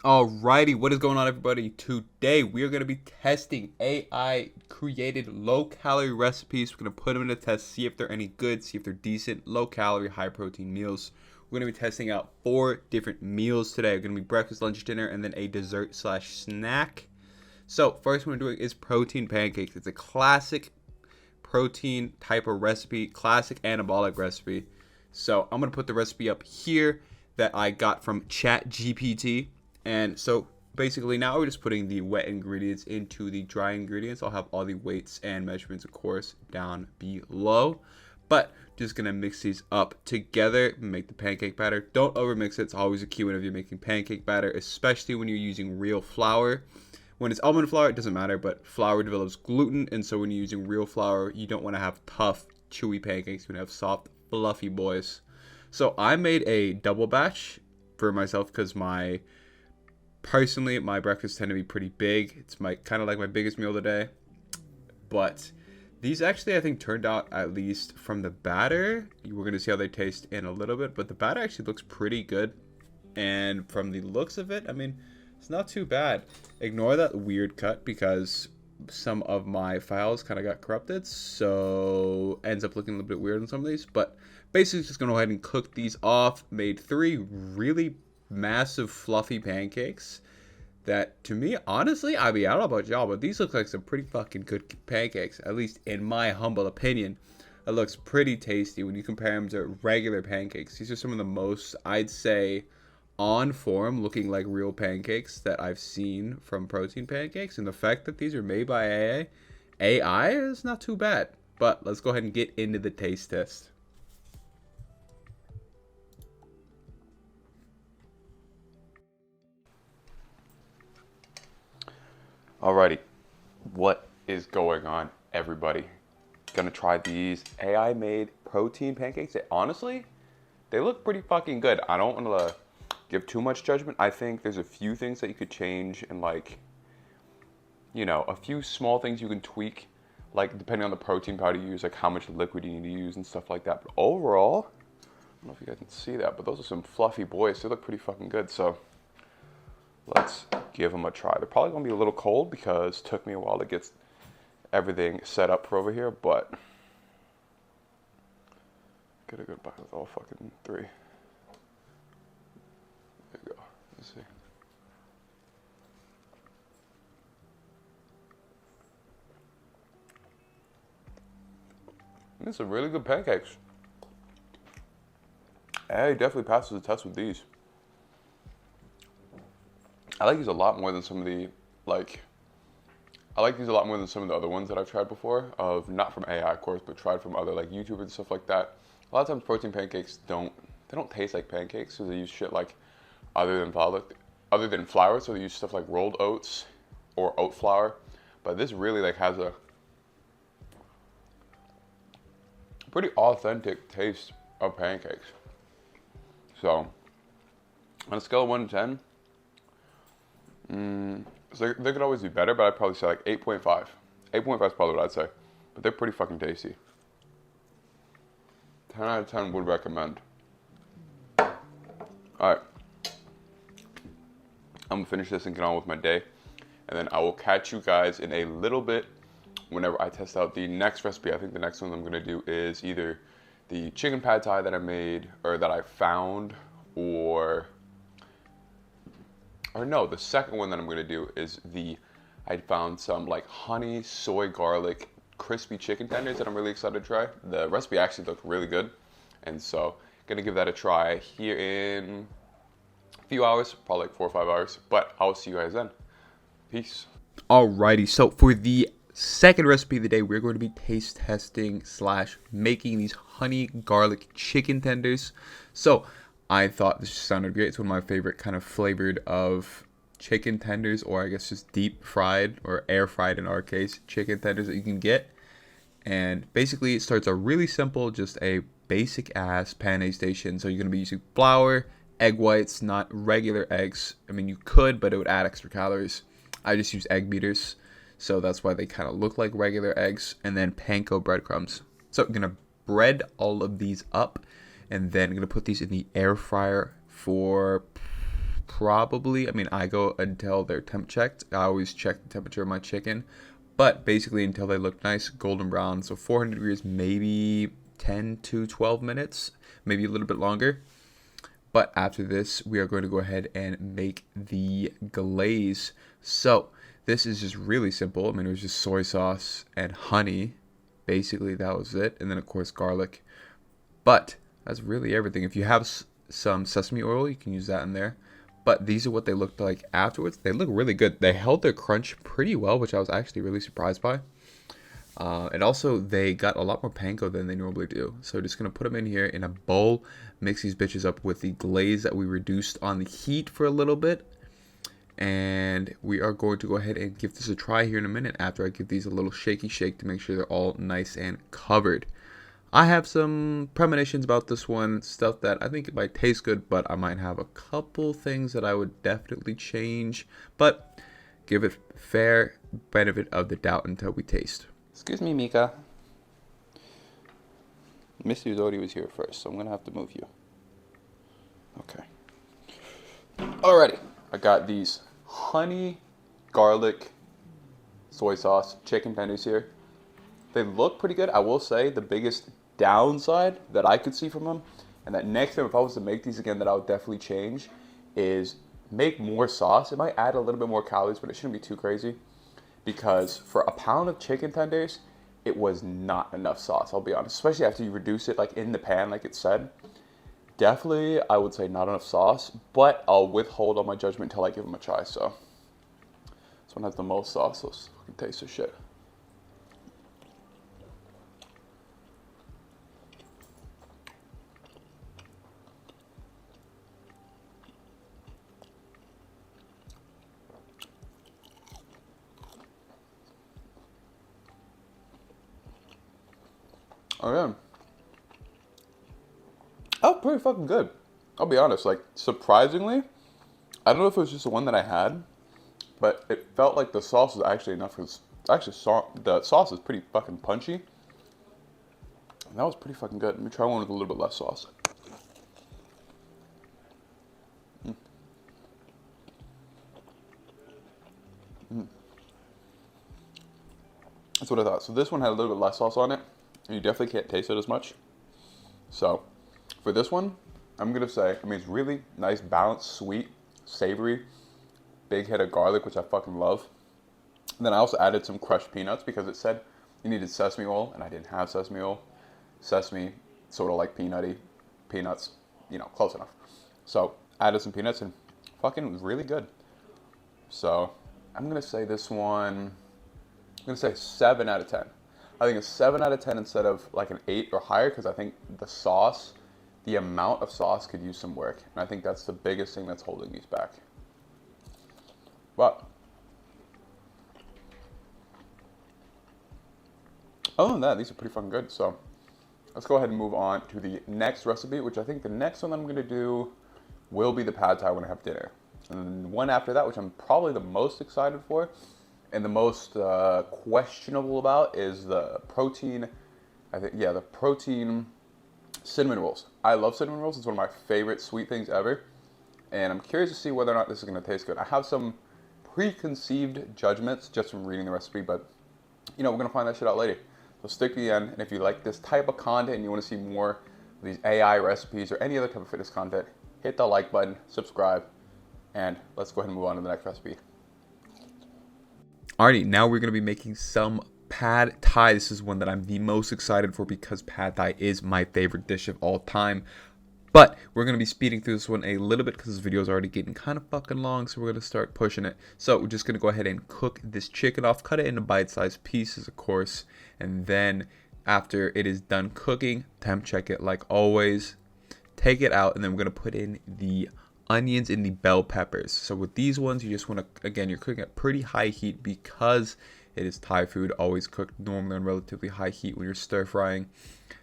Alrighty, what is going on, everybody? Today we are going to be testing AI created low calorie recipes. We're going to put them in a test, see if they're any good, see if they're decent, low calorie, high protein meals. We're going to be testing out 4 different meals today. We're going to be breakfast, lunch, dinner, and then a dessert slash snack. So, first one we're doing is protein pancakes. It's a classic protein type of recipe, classic anabolic recipe. So, I'm going to put the recipe up here that I got from ChatGPT. And so basically now we're just putting the wet ingredients into the dry ingredients. I'll have all the weights and measurements, of course, down below. But just going to mix these up together, make the pancake batter. Don't overmix it. It's always a key whenever you're making pancake batter, especially when you're using real flour. When it's almond flour, it doesn't matter, but flour develops gluten. And so when you're using real flour, you don't want to have tough, chewy pancakes. You want to have soft, fluffy boys. So I made a double batch for myself because personally, my breakfasts tend to be pretty big. It's kind of like my biggest meal of the day. But these actually, I think, turned out, at least from the batter. We're going to see how they taste in a little bit. But the batter actually looks pretty good. And from the looks of it, I mean, it's not too bad. Ignore that weird cut because some of my files kind of got corrupted. So ends up looking a little bit weird on some of these. But basically, just going to go ahead and cook these off. Made 3 really massive fluffy pancakes that, to me, honestly, I don't know about y'all, but these look like some pretty fucking good pancakes, at least in my humble opinion. It looks pretty tasty when you compare them to regular pancakes. These are some of the most, I'd say, on form looking like real pancakes that I've seen from protein pancakes, and the fact that these are made by AI is not too bad. But let's go ahead and get into the taste test. Alrighty, what is going on, everybody? Gonna try these AI-made protein pancakes. Honestly, they look pretty fucking good. I don't want to give too much judgment. I think there's a few things that you could change and, like, you know, a few small things you can tweak, like depending on the protein powder you use, like how much liquid you need to use and stuff like that. But overall, I don't know if you guys can see that, but those are some fluffy boys. They look pretty fucking good. So let's give them a try. They're probably going to be a little cold because it took me a while to get everything set up for over here, but get a good bite with all fucking 3. There you go. Let's see. These are really good pancakes. Hey, definitely passes the test with these. I like these a lot more than some of the, I like these a lot more than some of the other ones that I've tried before, not from AI, of course, but tried from other, like, YouTubers and stuff like that. A lot of times protein pancakes don't taste like pancakes because they use shit like other than flour, so they use stuff like rolled oats or oat flour. But this really, like, has a pretty authentic taste of pancakes. So on a scale of 1 to 10, so they could always be better, but I'd probably say like 8.5. 8.5 is probably what I'd say. But they're pretty fucking tasty. 10 out of 10 would recommend. Alright. I'm going to finish this and get on with my day. And then I will catch you guys in a little bit whenever I test out the next recipe. I think the next one I'm going to do is either the chicken pad thai that I made, or that I found, or no, the second one that I'm gonna do is I found some, like, honey, soy, garlic, crispy chicken tenders that I'm really excited to try. The recipe actually looked really good. And so, gonna give that a try here in a few hours, probably like 4 or 5 hours. But I'll see you guys then. Peace. Alrighty, so for the second recipe of the day, we're going to be taste testing / making these honey garlic chicken tenders. So I thought this sounded great. It's one of my favorite kind of flavored of chicken tenders, or I guess just deep fried or air fried in our case, chicken tenders that you can get. And basically it starts out really simple, just a basic ass pan station. So you're going to be using flour, egg whites, not regular eggs. I mean, you could, but it would add extra calories. I just use egg beaters, so that's why they kind of look like regular eggs. And then panko breadcrumbs. So I'm going to bread all of these up, and then I'm going to put these in the air fryer for probably, I mean, I go until they're temp checked. I always check the temperature of my chicken, but basically until they look nice golden brown. So 400 degrees, maybe 10 to 12 minutes, maybe a little bit longer. But after this, we are going to go ahead and make the glaze. So this is just really simple. I mean, it was just soy sauce and honey. Basically, that was it. And then, of course, garlic. But that's really everything. If you have some sesame oil, you can use that in there. But these are what they looked like afterwards. They look really good. They held their crunch pretty well, which I was actually really surprised by. And also, they got a lot more panko than they normally do. So just going to put them in here in a bowl. Mix these bitches up with the glaze that we reduced on the heat for a little bit. And we are going to go ahead and give this a try here in a minute after I give these a little shaky shake to make sure they're all nice and covered. I have some premonitions about this one, stuff that I think it might taste good, but I might have a couple things that I would definitely change. But give it fair benefit of the doubt until we taste. Excuse me, Mika. Mr. Zodi was here first, so I'm going to have to move you. Okay. Alrighty. I got these honey, garlic, soy sauce, chicken tenders here. They look pretty good. I will say the biggest downside that I could see from them, and that next time if I was to make these again that I would definitely change, is make more sauce. It might add a little bit more calories, but it shouldn't be too crazy. Because for a pound of chicken tenders, it was not enough sauce, I'll be honest. Especially after you reduce it like in the pan, like it said. Definitely, I would say not enough sauce, but I'll withhold on my judgment until I give them a try. So this one has the most sauce, so let's taste this shit. Oh yeah. Oh, pretty fucking good. I'll be honest, like, surprisingly, I don't know if it was just the one that I had, but it felt like the sauce was actually enough, because actually the sauce is pretty fucking punchy. And that was pretty fucking good. Let me try one with a little bit less sauce. That's what I thought. So this one had a little bit less sauce on it, and you definitely can't taste it as much. So for this one, I'm gonna say, I mean, it's really nice, balanced, sweet, savory, big hit of garlic, which I fucking love. And then I also added some crushed peanuts because it said you needed sesame oil, and I didn't have sesame oil. Sesame, sort of like peanutty, peanuts, you know, close enough. So added some peanuts and fucking was really good. So I'm gonna say this one, I'm gonna say 7 out of 10. I think a 7 out of 10 instead of like an 8 or higher, because I think the sauce, the amount of sauce could use some work. And I think that's the biggest thing that's holding these back. But other than that, these are pretty fucking good. So let's go ahead and move on to the next recipe, which I think the next one I'm gonna do will be the pad thai when I have dinner. And then one after that, which I'm probably the most excited for, and the most questionable about, is the protein, I think, yeah, the protein cinnamon rolls. I love cinnamon rolls. It's one of my favorite sweet things ever. And I'm curious to see whether or not this is going to taste good. I have some preconceived judgments just from reading the recipe, but, you know, we're going to find that shit out later. So stick to the end. And if you like this type of content and you want to see more of these AI recipes or any other type of fitness content, hit the like button, subscribe, and let's go ahead and move on to the next recipe. Alrighty, now we're going to be making some pad thai. This is one that I'm the most excited for because pad thai is my favorite dish of all time. But we're going to be speeding through this one a little bit because this video is already getting kind of fucking long, so we're going to start pushing it. So we're just going to go ahead and cook this chicken off, cut it into bite-sized pieces, of course, and then after it is done cooking, temp check it like always, take it out, and then we're going to put in the onions and the bell peppers. So with these ones, you just want to, again, you're cooking at pretty high heat because it is Thai food, always cooked normally on relatively high heat when you're stir frying.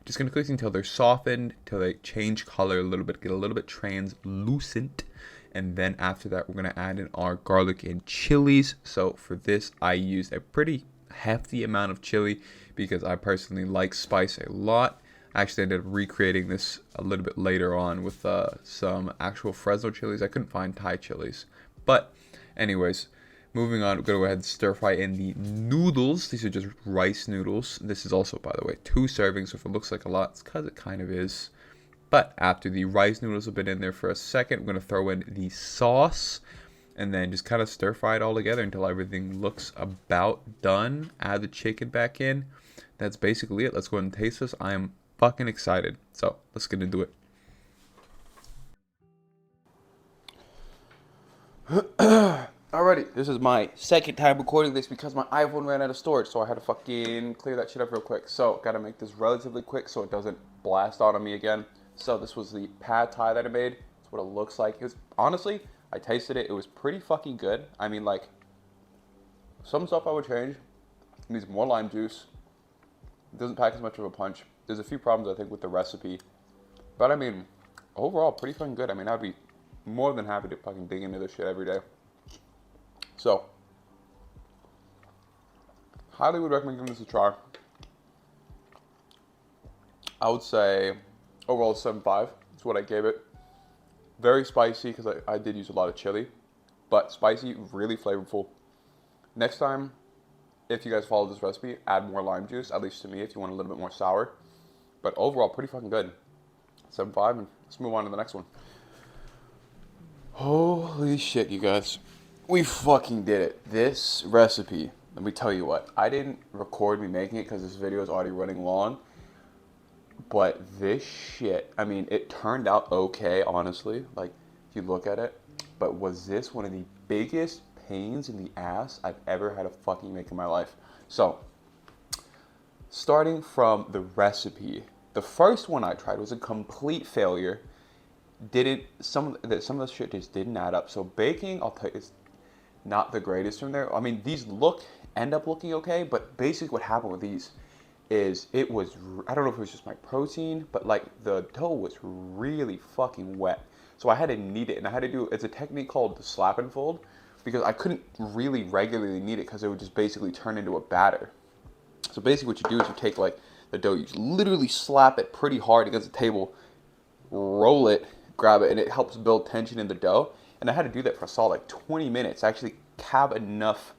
Just going to cook until they're softened, until they change color a little bit, get a little bit translucent. And then after that, we're going to add in our garlic and chilies. So for this, I used a pretty hefty amount of chili because I personally like spice a lot. I actually ended up recreating this a little bit later on with some actual Fresno chilies. I couldn't find Thai chilies. But anyways, moving on, we're going to go ahead and stir fry in the noodles. These are just rice noodles. This is also, by the way, 2 servings. So if it looks like a lot, it's because it kind of is. But after the rice noodles have been in there for a second, we're going to throw in the sauce and then just kind of stir fry it all together until everything looks about done. Add the chicken back in. That's basically it. Let's go ahead and taste this. I am fucking excited. So let's get into it. Alrighty, this is my second time recording this because my iPhone ran out of storage, so I had to fucking clear that shit up real quick. So gotta make this relatively quick so it doesn't blast out on me again. So this was the pad thai that I made. That's what it looks like. It was, honestly, I tasted it. It was pretty fucking good. I mean, like, some stuff I would change. It needs more lime juice. It doesn't pack as much of a punch. There's a few problems, I think, with the recipe. But, I mean, overall, pretty fucking good. I mean, I'd be more than happy to fucking dig into this shit every day. So, highly would recommend giving this a try. I would say, overall, 7.5 is what I gave it. Very spicy, because I did use a lot of chili. But spicy, really flavorful. Next time, if you guys follow this recipe, add more lime juice, at least to me, if you want a little bit more sour. But overall, pretty fucking good. 7.5, and let's move on to the next one. Holy shit, you guys. We fucking did it. This recipe, let me tell you what, I didn't record me making it because this video is already running long. But this shit, I mean, it turned out okay, honestly, like, if you look at it. But was this one of the biggest pains in the ass I've ever had to fucking make in my life? So, starting from the recipe, the first one I tried was a complete failure. Some of the shit just didn't add up. So baking, I'll tell you, is not the greatest from there. I mean, these end up looking okay, but basically what happened with these is I don't know if it was just my protein, but like the dough was really fucking wet. So I had to knead it, and it's a technique called the slap and fold, because I couldn't really regularly knead it because it would just basically turn into a batter. So basically what you do is you take like the dough, you literally slap it pretty hard against the table, roll it, grab it, and it helps build tension in the dough. And I had to do that for a solid like 20 minutes. I actually have enough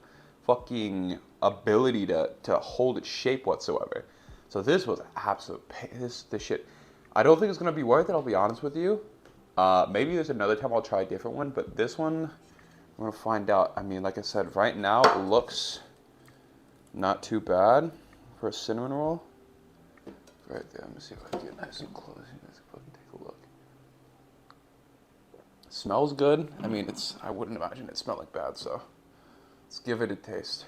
fucking ability to hold its shape whatsoever. So this was absolute pain. This shit, I don't think it's gonna be worth it, I'll be honest with you. Maybe there's another time I'll try a different one, but this one, I'm gonna find out. I mean, like I said, right now it looks not too bad for a cinnamon roll. Right there, let me see if I can get nice and close. You guys can take a look. It smells good. I mean, I wouldn't imagine it smelled like bad, so let's give it a taste.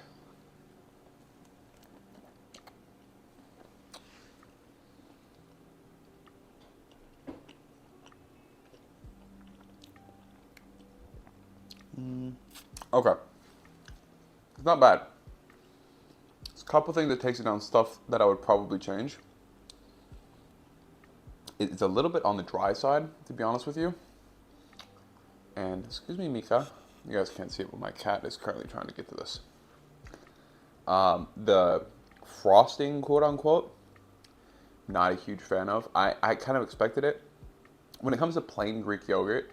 Okay. It's not bad. There's a couple things that takes it down, stuff that I would probably change. It's a little bit on the dry side, to be honest with you. And, excuse me, Mika. You guys can't see it, but my cat is currently trying to get to this. The frosting, quote unquote, not a huge fan of. I kind of expected it. When it comes to plain Greek yogurt,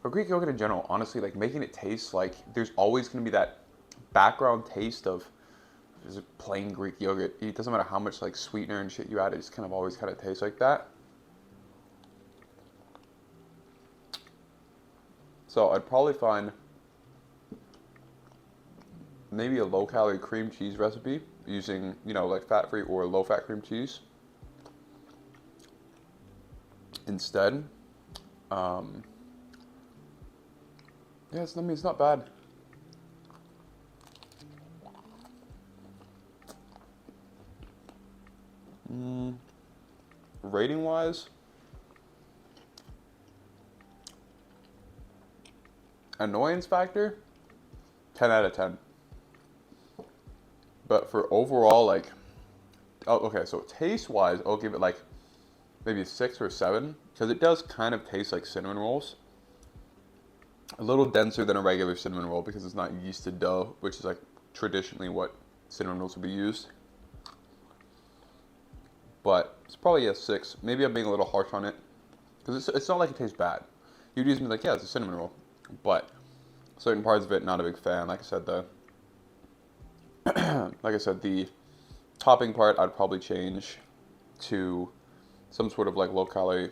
or Greek yogurt in general, honestly, like making it taste like there's always going to be that background taste of is it plain Greek yogurt. It doesn't matter how much like sweetener and shit you add, it just kind of always kind of tastes like that. So I'd probably find maybe a low-calorie cream cheese recipe using, like fat-free or low-fat cream cheese instead. It's not bad. Rating-wise, annoyance factor, 10 out of 10. But for overall, like, so taste-wise, I'll give it like maybe a 6 or 7, because it does kind of taste like cinnamon rolls. A little denser than a regular cinnamon roll because it's not yeasted dough, which is like traditionally what cinnamon rolls would be used. but it's probably a 6. Maybe I'm being a little harsh on it, because it's not like it tastes bad. You'd usually be like, yeah, it's a cinnamon roll, but certain parts of it, not a big fan. Like I said, the topping part, I'd probably change to some sort of like low-calorie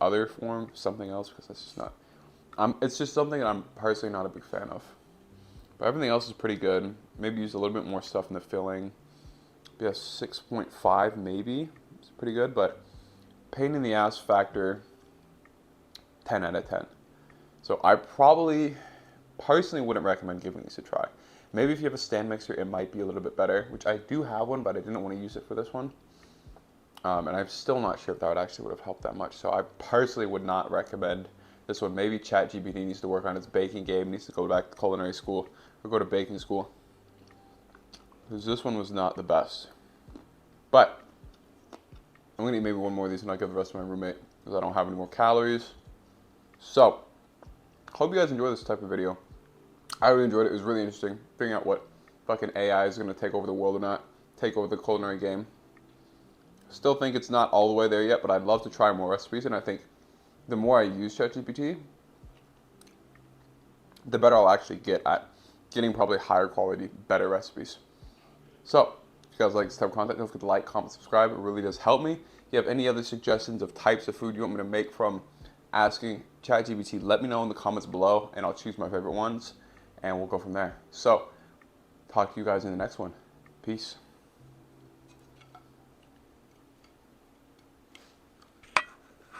other form, something else, because that's just not. It's just something that I'm personally not a big fan of. But everything else is pretty good. Maybe use a little bit more stuff in the filling. Be a 6.5 maybe. It's pretty good, but pain in the ass factor, 10 out of 10. So I probably personally wouldn't recommend giving these a try. Maybe if you have a stand mixer, it might be a little bit better, which I do have one, but I didn't want to use it for this one. And I'm still not sure if that would have helped that much. So I personally would not recommend this one. Maybe ChatGPT needs to work on its baking game, needs to go back to culinary school or go to baking school, because this one was not the best. But I'm going to eat maybe one more of these and I'll give the rest to my roommate because I don't have any more calories. So, hope you guys enjoy this type of video. I really enjoyed it. It was really interesting figuring out what fucking AI is going to take over the world or not, take over the culinary game. Still think it's not all the way there yet, but I'd love to try more recipes, and I think the more I use ChatGPT, the better I'll actually get at getting probably higher quality, better recipes. So, if you guys like this type of content, don't forget to like, comment, subscribe. It really does help me. If you have any other suggestions of types of food you want me to make from asking ChatGPT, let me know in the comments below, and I'll choose my favorite ones, and we'll go from there. So, talk to you guys in the next one. Peace.